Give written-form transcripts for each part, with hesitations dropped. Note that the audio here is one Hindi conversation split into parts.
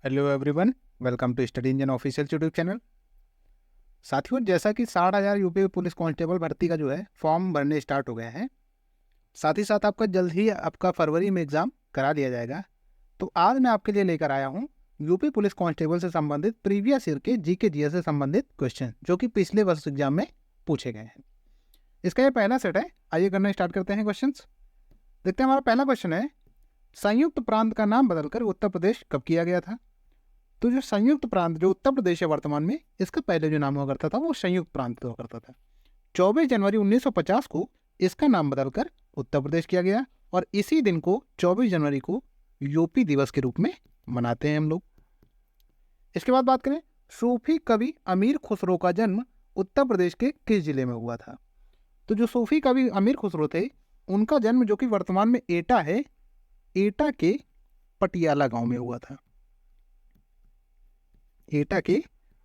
Hello everyone, welcome to study engine official YouTube channel. साथियों, जैसा कि 60,000 यूपी पुलिस कांस्टेबल भर्ती का जो है फॉर्म भरने स्टार्ट हो गया है। साथ ही साथ आपका जल्द ही आपका फरवरी में एग्ज़ाम करा दिया जाएगा। तो आज मैं आपके लिए लेकर आया हूँ यूपी पुलिस कांस्टेबल से संबंधित प्रीवियस ईयर के जीके जीएस से संबंधित क्वेश्चन जो कि पिछले वर्ष एग्जाम में पूछे गए हैं। इसका ये पहला सेट है। आइए करना स्टार्ट करते हैं क्वेश्चन। देखते हैं, हमारा पहला क्वेश्चन है, संयुक्त प्रांत का नाम बदलकर उत्तर प्रदेश कब किया गया था? तो जो संयुक्त प्रांत जो उत्तर प्रदेश है वर्तमान में, इसका पहले जो नाम हुआ करता था वो संयुक्त प्रांत हुआ करता था। 24 जनवरी 1950 को इसका नाम बदलकर उत्तर प्रदेश किया गया और इसी दिन को 24 जनवरी को यूपी दिवस के रूप में मनाते हैं हम लोग। इसके बाद बात करें, सूफी कवि अमीर खुसरो का जन्म उत्तर प्रदेश के किस जिले में हुआ था? तो जो सूफी कवि अमीर खुसरो थे उनका जन्म जो कि वर्तमान में एटा है, एटा के पटियाला गांव में हुआ था। एटा के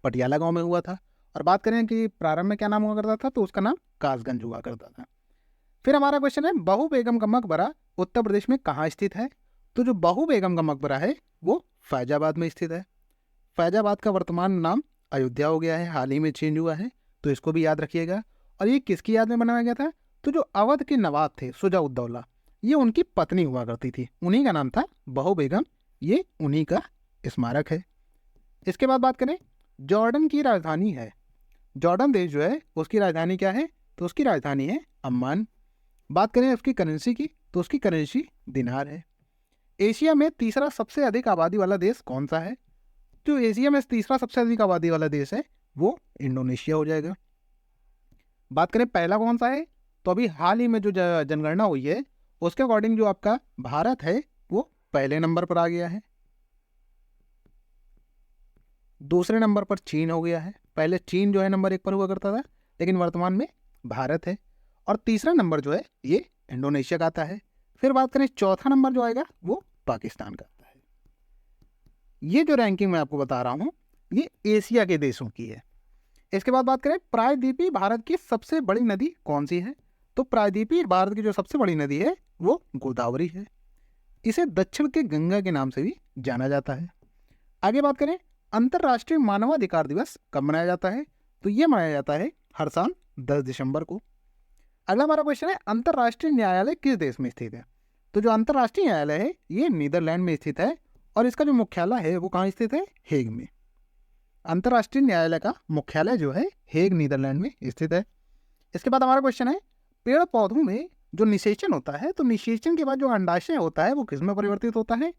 पटियाला गांव में हुआ था। और बात करें कि प्रारंभ में क्या नाम हुआ करता था, तो उसका नाम कासगंज हुआ करता था। फिर हमारा क्वेश्चन है, बहू बेगम का मकबरा उत्तर प्रदेश में कहाँ स्थित है? तो जो बहू बेगम का मकबरा है वो फैजाबाद में स्थित है। फैजाबाद का वर्तमान नाम अयोध्या हो गया है, हाल ही में चेंज हुआ है, तो इसको भी याद रखिएगा। और ये किसकी याद में बनाया गया था? तो जो अवध के नवाब थे शुजा-उद-दौला, ये उनकी पत्नी हुआ करती थी, उन्हीं का नाम था बहू बेगम, ये उन्हीं का स्मारक है। इसके बाद बात करें, जॉर्डन की राजधानी है, जॉर्डन देश जो है उसकी राजधानी क्या है? तो उसकी राजधानी है अम्मान। बात करें उसकी करेंसी की, तो उसकी करेंसी दिनार है। एशिया में तीसरा सबसे अधिक आबादी वाला देश कौन सा है? जो एशिया में तीसरा सबसे अधिक आबादी वाला देश है वो इंडोनेशिया हो जाएगा। बात करें पहला कौन सा है, तो अभी हाल ही में जो जनगणना हुई है उसके अकॉर्डिंग जो आपका भारत है वो पहले नंबर पर आ गया है। दूसरे नंबर पर चीन हो गया है। पहले चीन जो है नंबर 1 पर हुआ करता था, लेकिन वर्तमान में भारत है। और तीसरा नंबर जो है ये इंडोनेशिया का आता है। फिर बात करें चौथा नंबर जो आएगा वो पाकिस्तान का आता है। ये जो रैंकिंग मैं आपको बता रहा हूँ ये एशिया के देशों की है। इसके बाद बात करें, प्रायद्वीपीय भारत की सबसे बड़ी नदी कौन सी है? तो प्रायद्वीपीय भारत की जो सबसे बड़ी नदी है वो गोदावरी है। इसे दक्षिण के गंगा के नाम से भी जाना जाता है। आगे बात करें, अंतर्राष्ट्रीय मानवाधिकार दिवस कब मनाया जाता है? तो ये मनाया जाता है हर साल 10 दिसंबर को। अगला हमारा क्वेश्चन है, अंतर्राष्ट्रीय न्यायालय किस देश में स्थित है? तो जो अंतर्राष्ट्रीय न्यायालय है ये नीदरलैंड में स्थित है और इसका जो मुख्यालय है वो कहाँ स्थित है? हेग में। अंतर्राष्ट्रीय न्यायालय का मुख्यालय जो है हेग नीदरलैंड में स्थित है। इसके बाद हमारा क्वेश्चन है, पेड़ पौधों में जो निषेचन होता है, तो निषेचन के बाद जो अंडाशय होता है वो किस में परिवर्तित होता है?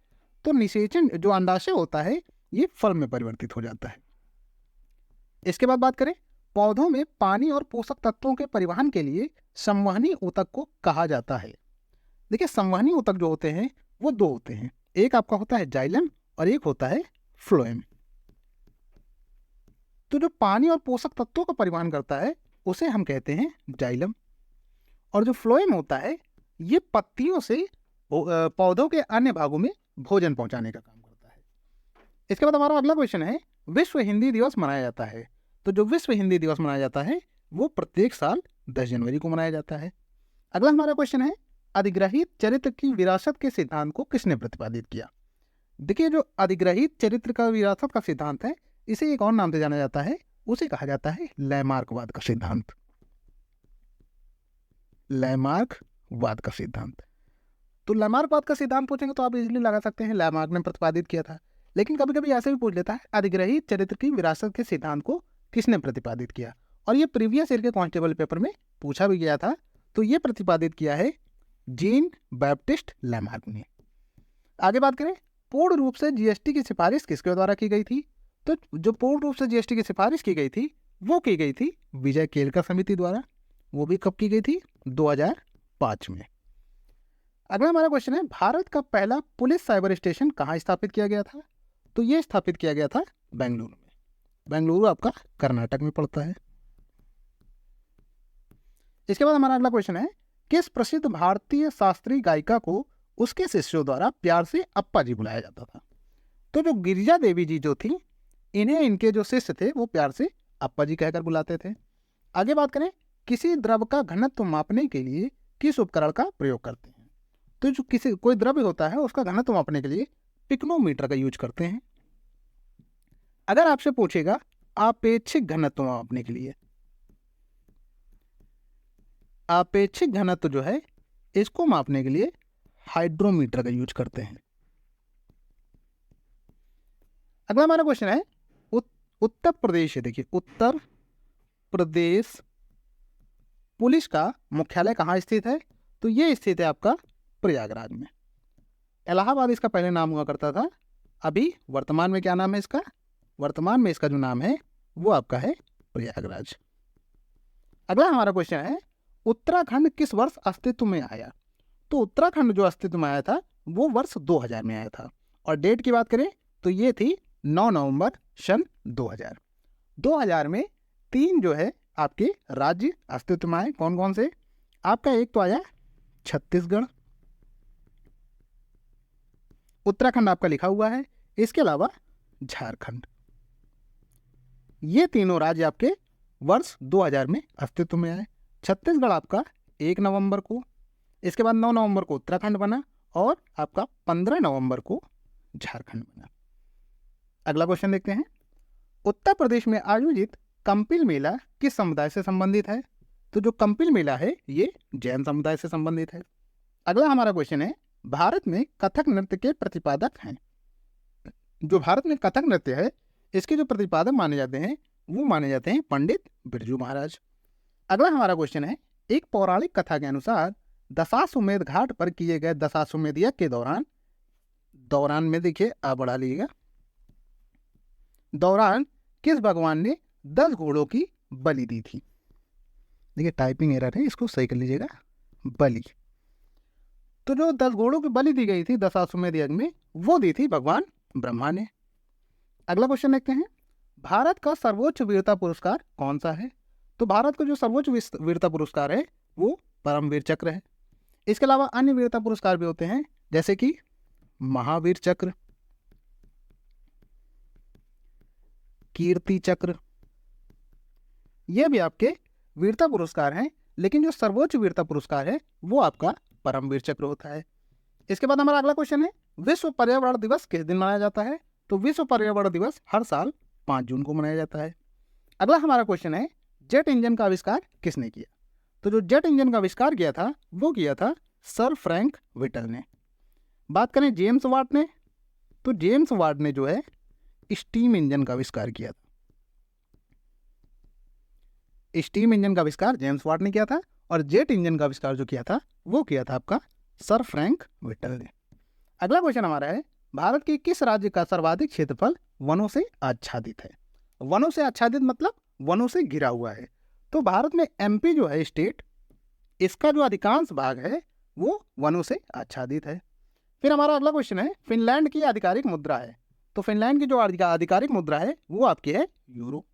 तो निषेचन जो अंडाशय होता है ये फल में परिवर्तित हो जाता है। इसके बाद बात करें, पौधों में पानी और पोषक तत्वों के परिवहन के लिए संवहनी ऊतक को कहा जाता है। देखिए, संवहनी ऊतक जो होते हैं वो दो होते हैं, एक आपका होता है जाइलम और एक होता है फ्लोएम। तो जो पानी और पोषक तत्वों का परिवहन करता है उसे हम कहते हैं जाइलम, और जो फ्लोएम होता है ये पत्तियों से पौधों के अन्य भागों में भोजन पहुंचाने का काम करता है। इसके बाद हमारा अगला क्वेश्चन है, विश्व हिंदी दिवस मनाया जाता है। तो जो विश्व हिंदी दिवस मनाया जाता है वो प्रत्येक साल 10 जनवरी को मनाया जाता है। अगला हमारा क्वेश्चन है, अधिग्रहित चरित्र की विरासत के सिद्धांत को किसने प्रतिपादित किया? देखिए, जो अधिग्रहित चरित्र का विरासत का सिद्धांत है इसे एक और नाम से जाना जाता है, उसे कहा जाता है लैमार्कवाद का सिद्धांत। लैमार्कवाद का सिद्धांत। तो लैमार्कवाद का सिद्धांत पूछेंगे तो आप इजीली लगा सकते हैं लैमार्क ने प्रतिपादित किया था, लेकिन कभी कभी ऐसे भी पूछ लेता है अधिग्रहित चरित्र की विरासत के सिद्धांत को किसने प्रतिपादित किया, और ये प्रीवियस ईयर के कांस्टेबल पेपर में पूछा भी गया था। तो ये प्रतिपादित किया है जीन बैप्टिस्ट लैमार्क ने। आगे बात करें, पूर्ण रूप से जीएसटी की सिफारिश किसके द्वारा की गई थी? तो जो पूर्ण रूप से जीएसटी की सिफारिश की गई थी वो की गई थी विजय केलकर समिति द्वारा। वो भी कब की गई थी? 2005 में। अगला हमारा क्वेश्चन है, भारत का पहला पुलिस साइबर स्टेशन कहाँ स्थापित किया गया था? तो ये स्थापित किया गया था बेंगलुरु में। बेंगलुरु आपका कर्नाटक में पड़ता है। इसके बाद हमारा अगला क्वेश्चन है, किस प्रसिद्ध भारतीय शास्त्रीय गायिका को उसके शिष्यों द्वारा प्यार से अप्पा जी बुलाया जाता था? तो जो गिरिजा देवी जी जो थी इन्हें इनके जो शिष्य थे वो प्यार से अप्पा जी कहकर बुलाते थे। आगे बात करें, किसी द्रव का घनत्व मापने के लिए किस उपकरण का प्रयोग करते हैं? तो जो कोई द्रव्य होता है उसका घनत्व मापने के लिए पिक्नोमीटर का यूज करते हैं। अगर आपसे पूछेगा आपेक्षिक घनत्व मापने के लिए, आपेक्षिक घनत्व जो है इसको मापने के लिए हाइड्रोमीटर का यूज करते हैं। अगला हमारा क्वेश्चन है उत्तर प्रदेश है। देखिए उत्तर प्रदेश पुलिस का मुख्यालय कहाँ स्थित है? तो ये स्थित है आपका प्रयागराज में। इलाहाबाद इसका पहले नाम हुआ करता था, अभी वर्तमान में क्या नाम है इसका? वर्तमान में इसका जो नाम है वो आपका है प्रयागराज। अगला हमारा क्वेश्चन है उत्तराखंड किस वर्ष अस्तित्व में आया? तो उत्तराखंड जो अस्तित्व में आया था वो वर्ष 2000 में आया था, और डेट की बात करें तो ये थी 9 नवंबर सन 2000। 2000 में 3 जो है आपके राज्य अस्तित्व में आए। कौन कौन से? आपका एक तो आया छत्तीसगढ़, उत्तराखंड आपका लिखा हुआ है, इसके अलावा झारखंड। ये तीनों राज्य आपके वर्ष 2000 में अस्तित्व में आए। छत्तीसगढ़ आपका 1 नवंबर को, इसके बाद 9 नवंबर को उत्तराखंड बना, और आपका 15 नवंबर को झारखंड बना। अगला क्वेश्चन देखते हैं, उत्तर प्रदेश में आयोजित कंपिल मेला किस समुदाय से संबंधित है? तो जो कंपिल मेला है ये जैन समुदाय से संबंधित है। अगला हमारा क्वेश्चन है भारत में कथक नृत्य के प्रतिपादक हैं। जो भारत में कथक नृत्य है इसके जो प्रतिपादक माने जाते हैं वो माने जाते हैं पंडित बिरजू महाराज। अगला हमारा क्वेश्चन है एक पौराणिक कथा के अनुसार दशाश्वमेध घाट पर किए गए दशाश्वमेध यज्ञ के दौरान में देखिए आप बढ़ा लीजिएगा, दौरान किस भगवान ने 10 घोड़ों की बलि दी थी? देखिए टाइपिंग एरर है, इसको सही कर लीजिएगा, बलि। तो जो 10 घोड़ों की बलि दी गई थी दशाश्वमेध यज्ञ में वो दी थी भगवान ब्रह्मा ने। अगला क्वेश्चन देखते हैं भारत का सर्वोच्च वीरता पुरस्कार कौन सा है? तो भारत का जो सर्वोच्च वीरता पुरस्कार है वो परमवीर चक्र है। इसके अलावा अन्य वीरता पुरस्कार भी होते हैं जैसे कि महावीर चक्र, कीर्ति चक्र, ये भी आपके वीरता पुरस्कार हैं, लेकिन जो सर्वोच्च वीरता पुरस्कार है वो आपका परमवीर चक्र होता है। इसके बाद हमारा अगला क्वेश्चन है विश्व पर्यावरण दिवस किस दिन मनाया जाता है? तो विश्व पर्यावरण दिवस हर साल 5 जून को मनाया जाता है। अगला हमारा क्वेश्चन है जेट इंजन का आविष्कार किसने किया? तो जो जेट इंजन का आविष्कार किया था वो किया था सर फ्रैंक विटल ने। बात करें जेम्स वाट ने, तो जेम्स वाट ने जो है स्टीम इंजन का आविष्कार किया था। स्टीम इंजन का आविष्कार जेम्स वाट ने किया था, और जेट इंजन का आविष्कार जो किया था वो किया था आपका सर फ्रैंक विटल ने। अगला क्वेश्चन हमारा है भारत के किस राज्य का सर्वाधिक क्षेत्रफल वनों से आच्छादित है? वनों से आच्छादित मतलब वनों से घिरा हुआ है। तो भारत में एमपी जो है स्टेट, इसका जो अधिकांश भाग है वो वनों से आच्छादित है। फिर हमारा अगला क्वेश्चन है फिनलैंड की आधिकारिक मुद्रा है। तो फिनलैंड की जो आधिकारिक मुद्रा है वो आपकी है यूरो।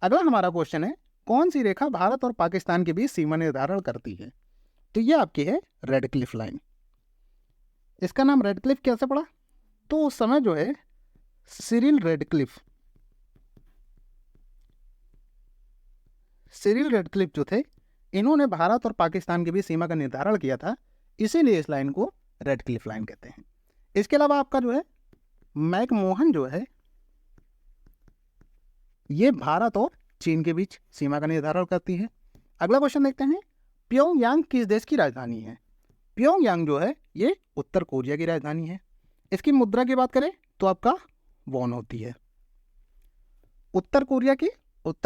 अगला हमारा क्वेश्चन है कौन सी रेखा भारत और पाकिस्तान के बीच सीमा निर्धारण करती है? तो ये आपकी है रेडक्लिफ लाइन। इसका नाम रेडक्लिफ कैसे पड़ा? तो उस समय जो है सिरिल रेडक्लिफ जो थे इन्होंने भारत और पाकिस्तान के बीच सीमा का निर्धारण किया था, इसीलिए इस लाइन को रेडक्लिफ लाइन कहते हैं। इसके अलावा आपका जो है मैकमोहन जो है ये भारत और चीन के बीच सीमा का निर्धारण करती है। अगला क्वेश्चन देखते हैं प्योंगयांग किस देश की राजधानी है? प्योंगयांग जो है ये उत्तर कोरिया की राजधानी है। इसकी मुद्रा की बात करें तो आपका वॉन होती है। उत्तर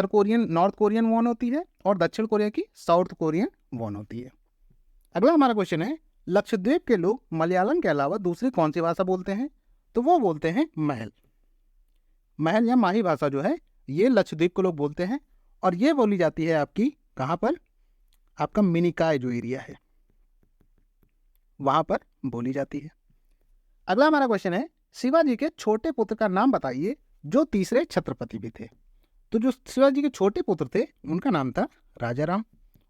कोरियन नॉर्थ कोरियन वॉन होती है, और दक्षिण कोरिया की साउथ कोरियन वॉन होती है। अगला हमारा क्वेश्चन है लक्षद्वीप के लोग मलयालम के अलावा दूसरी कौन सी भाषा बोलते हैं? तो वो बोलते हैं महल या माही भाषा जो है ये लक्षद्वीप के लोग बोलते हैं, और ये बोली जाती है आपकी कहाँ पर? आपका मिनिकॉय जो एरिया है वहां पर बोली जाती है। अगला हमारा क्वेश्चन है शिवाजी के छोटे पुत्र का नाम बताइए जो तीसरे छत्रपति भी थे। तो जो शिवाजी के छोटे पुत्र थे उनका नाम था राजाराम,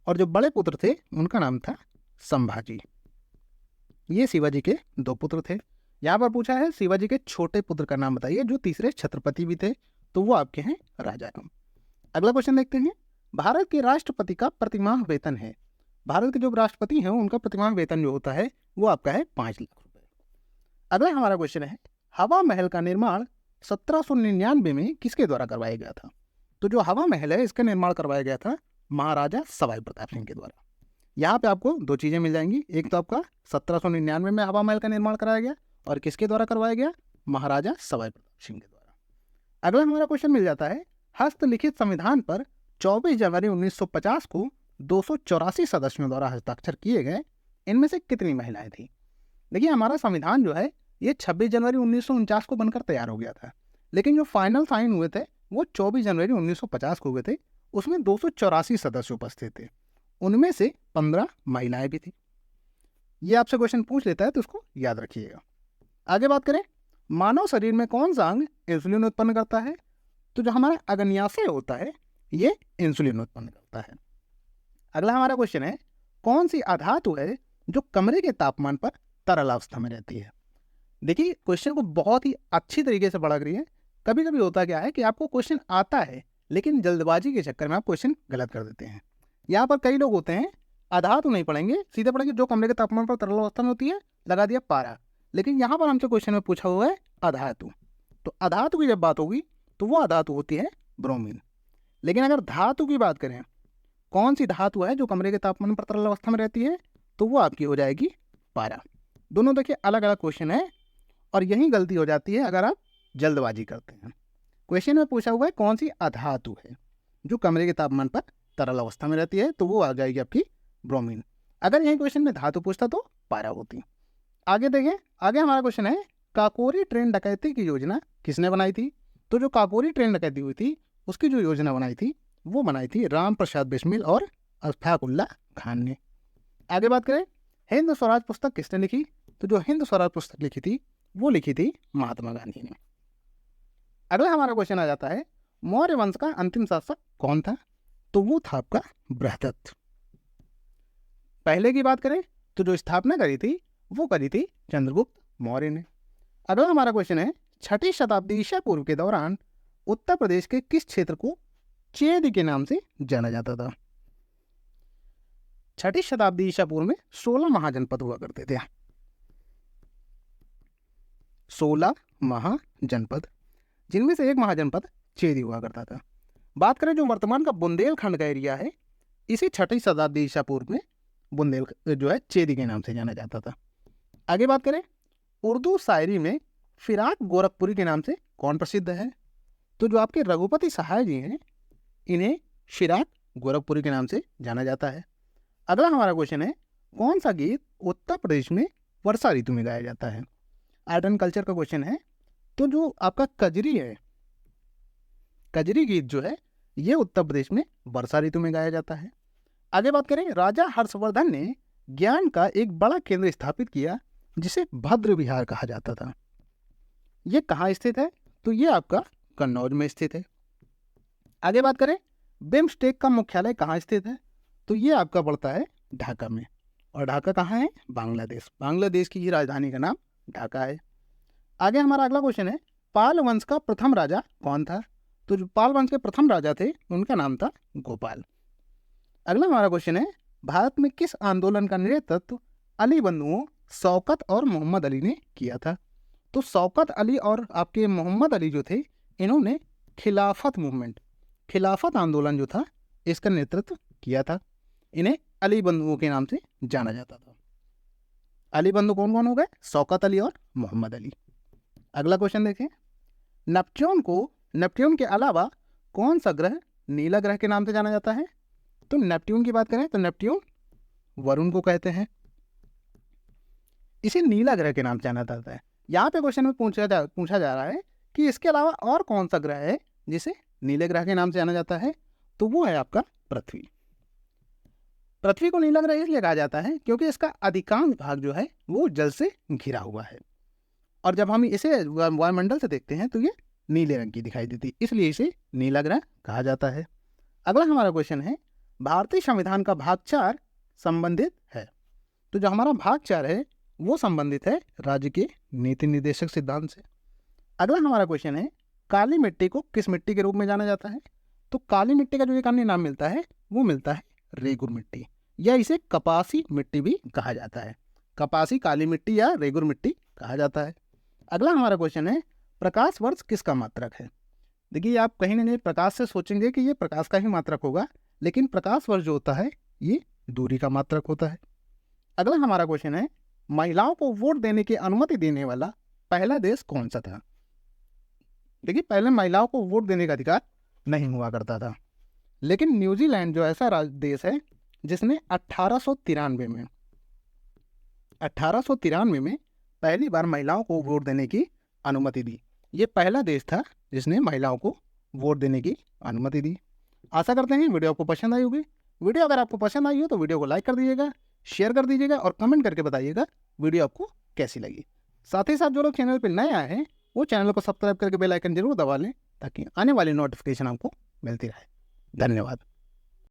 और जो बड़े पुत्र थे उनका नाम था संभाजी। ये शिवाजी के 2 पुत्र थे। यहाँ पर पूछा है शिवाजी के छोटे पुत्र का नाम बताइए जो तीसरे छत्रपति भी थे, तो वो आपके हैं राजाराम। अगला क्वेश्चन देखते हैं भारत के राष्ट्रपति का प्रतिमाह वेतन है। भारत के जो राष्ट्रपति हैं उनका प्रतिमाह वेतन जो होता है वो आपका है 5 लाख रुपए। अगला हमारा क्वेश्चन है हवा महल का निर्माण 1799 में किसके द्वारा करवाया गया था? तो जो हवा महल है इसका निर्माण करवाया गया था महाराजा सवाई प्रताप सिंह के द्वारा। यहाँ पे आपको दो चीज़ें मिल जाएंगी, एक तो आपका 1799 में हवा महल का निर्माण कराया गया और किसके द्वारा करवाया गया? महाराजा सवाई प्रताप सिंह के द्वारा। अगला हमारा क्वेश्चन मिल जाता है, हस्तलिखित संविधान पर 24 जनवरी 1950 को 284 सदस्यों द्वारा हस्ताक्षर किए गए, इनमें से कितनी महिलाएं थी? देखिए हमारा संविधान जो है ये 26 जनवरी 1949 को बनकर तैयार हो गया था, लेकिन जो फाइनल साइन हुए थे वो 24 जनवरी 1950 को हुए थे। उसमें 284 सदस्य उपस्थित थे, उनमें से 15 महिलाएं भी थी। ये आपसे क्वेश्चन पूछ लेता है तो उसको याद रखिएगा। आगे बात करें, मानव शरीर में कौन सा अंग इंसुलिन उत्पन्न करता है? तो जो हमारा अग्न्याशय होता है ये इंसुलिन उत्पन्न करता है। अगला हमारा क्वेश्चन है, कौन सी अधातु है जो कमरे के तापमान पर तरल अवस्था में रहती है? देखिए क्वेश्चन को बहुत ही अच्छी तरीके से पढ़ा करिए। कभी कभी होता क्या है कि आपको क्वेश्चन आता है लेकिन जल्दबाजी के चक्कर में आप क्वेश्चन गलत कर देते हैं। यहाँ पर कई लोग होते हैं अधातु नहीं पढ़ेंगे, सीधे पढ़ेंगे जो कमरे के तापमान पर तरल अवस्था में होती है, लगा दिया पारा। लेकिन यहाँ पर हमसे क्वेश्चन में पूछा हुआ है अधातु, तो अधातु की जब बात होगी तो वो अधातु होती है ब्रोमीन। लेकिन अगर धातु की बात करें, कौन सी धातु है जो कमरे के तापमान पर तरल अवस्था में रहती है, तो वो आपकी हो जाएगी पारा। दोनों देखिए अलग अलग क्वेश्चन है और यही गलती हो जाती है अगर आप जल्दबाजी करते हैं। क्वेश्चन में पूछा हुआ है कौन सी अधातु है जो कमरे के तापमान पर तरल अवस्था में रहती है, तो वो आ जाएगी आपकी ब्रोमीन। अगर यही क्वेश्चन में धातु पूछता तो पारा होती। आगे देखें, आगे हमारा क्वेश्चन है, काकोरी ट्रेन डकैती की योजना किसने बनाई थी? तो जो काकोरी ट्रेन डकैती हुई थी उसकी जो योजना बनाई थी वो बनाई थी राम प्रसाद बिस्मिल और अशफाक उल्लाह खान ने। आगे बात करें, हिंद स्वराज पुस्तक किसने लिखी? तो जो हिंद स्वराज पुस्तक लिखी थी वो लिखी थी महात्मा गांधी ने। अगला हमारा क्वेश्चन आ जाता है, मौर्य वंश का अंतिम शासक कौन था? तो वो था आपका बृहदत्त। पहले की बात करें तो जो स्थापना करी थी वो करी थी चंद्रगुप्त मौर्य ने। अगला हमारा क्वेश्चन है, 6ठी शताब्दी ईसा पूर्व के दौरान उत्तर प्रदेश के किस क्षेत्र को चेद के नाम से जाना जाता था? 6ठी शताब्दी ईसा पूर्व में 16 महाजनपद हुआ करते थे। 16 महाजनपद, जिनमें से एक महाजनपद चेदी हुआ करता था। बात करें जो वर्तमान का बुंदेलखंड का एरिया है, इसी 6ठी शताब्दी ईसा पूर्व में बुंदेल जो है चेदी के नाम से जाना जाता था। आगे बात करें, उर्दू शायरी में फिराक गोरखपुरी के नाम से कौन प्रसिद्ध है? तो जो आपके रघुपति सहाय जी हैं इन्हें फिराक गोरखपुरी के नाम से जाना जाता है। अगला हमारा क्वेश्चन है, कौन सा गीत उत्तर प्रदेश में वर्षा ऋतु में गाया जाता है? आर्ट एंड कल्चर का क्वेश्चन है। तो जो आपका कजरी है, कजरी गीत जो है ये उत्तर प्रदेश में वर्षा ऋतु में गाया जाता है। आगे बात करें, राजा हर्षवर्धन ने ज्ञान का एक बड़ा केंद्र स्थापित किया जिसे भद्र विहार कहा जाता था। ये कहाँ स्थित है? तो ये आपका कन्नौज में स्थित है। आगे बात करें, बिम्स्टेक का मुख्यालय कहाँ स्थित है? तो ये आपका पड़ता है ढाका में। और ढाका कहाँ है? बांग्लादेश। बांग्लादेश की ही राजधानी का नाम ढाका है। आगे हमारा अगला क्वेश्चन है, पाल वंश का प्रथम राजा कौन था? तो जो पाल वंश के प्रथम राजा थे उनका नाम था गोपाल। अगला हमारा क्वेश्चन है, भारत में किस आंदोलन का नेतृत्व अली बंधुओं शौकत और मोहम्मद अली ने किया था? तो शौकत अली और आपके मोहम्मद अली जो थे इन्होंने खिलाफत मूवमेंट, खिलाफत आंदोलन जो था इसका नेतृत्व किया था। इन्हें अली बंधुओं के नाम से जाना जाता था। अली बंधु कौन कौन हो गए? शौकत अली और मोहम्मद अली। अगला क्वेश्चन देखें, नेपच्यून के अलावा कौन सा ग्रह नीला ग्रह के नाम से जाना जाता है? तो नेपट्यून की बात करें तो नेपट्यून वरुण को कहते हैं, इसे नीला ग्रह के नाम से जाना जाता है। यहाँ पे क्वेश्चन में पूछा जा रहा है कि इसके अलावा और कौन सा ग्रह है जिसे नीले ग्रह के नाम से जाना जाता है? तो वो है आपका पृथ्वी। पृथ्वी को नीला ग्रह इसलिए कहा जाता है क्योंकि इसका अधिकांश भाग जो है वो जल से घिरा हुआ है, और जब हम इसे वायुमंडल से देखते हैं तो ये नीले रंग की दिखाई देती है, इसलिए इसे नीला ग्रह कहा जाता है। अगला हमारा क्वेश्चन है, भारतीय संविधान का भाग 4 संबंधित है? तो जो हमारा भाग 4 है वो संबंधित है राज्य के नीति निर्देशक सिद्धांत से। अगला हमारा क्वेश्चन है, काली मिट्टी को किस मिट्टी के रूप में जाना जाता है? तो काली मिट्टी का जो एक अन्य नाम मिलता है वो मिलता है रेगुर मिट्टी, या इसे कपासी मिट्टी भी कहा जाता है। कपासी काली मिट्टी या रेगुर मिट्टी कहा जाता है। अगला हमारा क्वेश्चन है, प्रकाश वर्ष किसका मात्रक है? देखिए आप कहीं ना कहीं प्रकाश से सोचेंगे कि ये प्रकाश का ही मात्रक होगा, लेकिन प्रकाश वर्ष जो होता है ये दूरी का मात्रक होता है। अगला हमारा क्वेश्चन है, महिलाओं को वोट देने की अनुमति देने वाला पहला देश कौन सा था? देखिए पहले महिलाओं को वोट देने का अधिकार नहीं हुआ करता था, लेकिन न्यूजीलैंड जो ऐसा देश है जिसने 1893 में पहली बार महिलाओं को वोट देने की अनुमति दी। ये पहला देश था जिसने महिलाओं को वोट देने की अनुमति दी। आशा करते हैं वीडियो आपको पसंद आई होगी। वीडियो अगर आपको पसंद आई हो तो वीडियो को लाइक कर दीजिएगा, शेयर कर दीजिएगा और कमेंट करके बताइएगा वीडियो आपको कैसी लगी। साथ ही साथ जो लोग चैनल पर नए आए हैं वो चैनल को सब्सक्राइब करके बेल आइकन जरूर दबा लें ताकि आने वाली नोटिफिकेशन आपको मिलती रहे। धन्यवाद।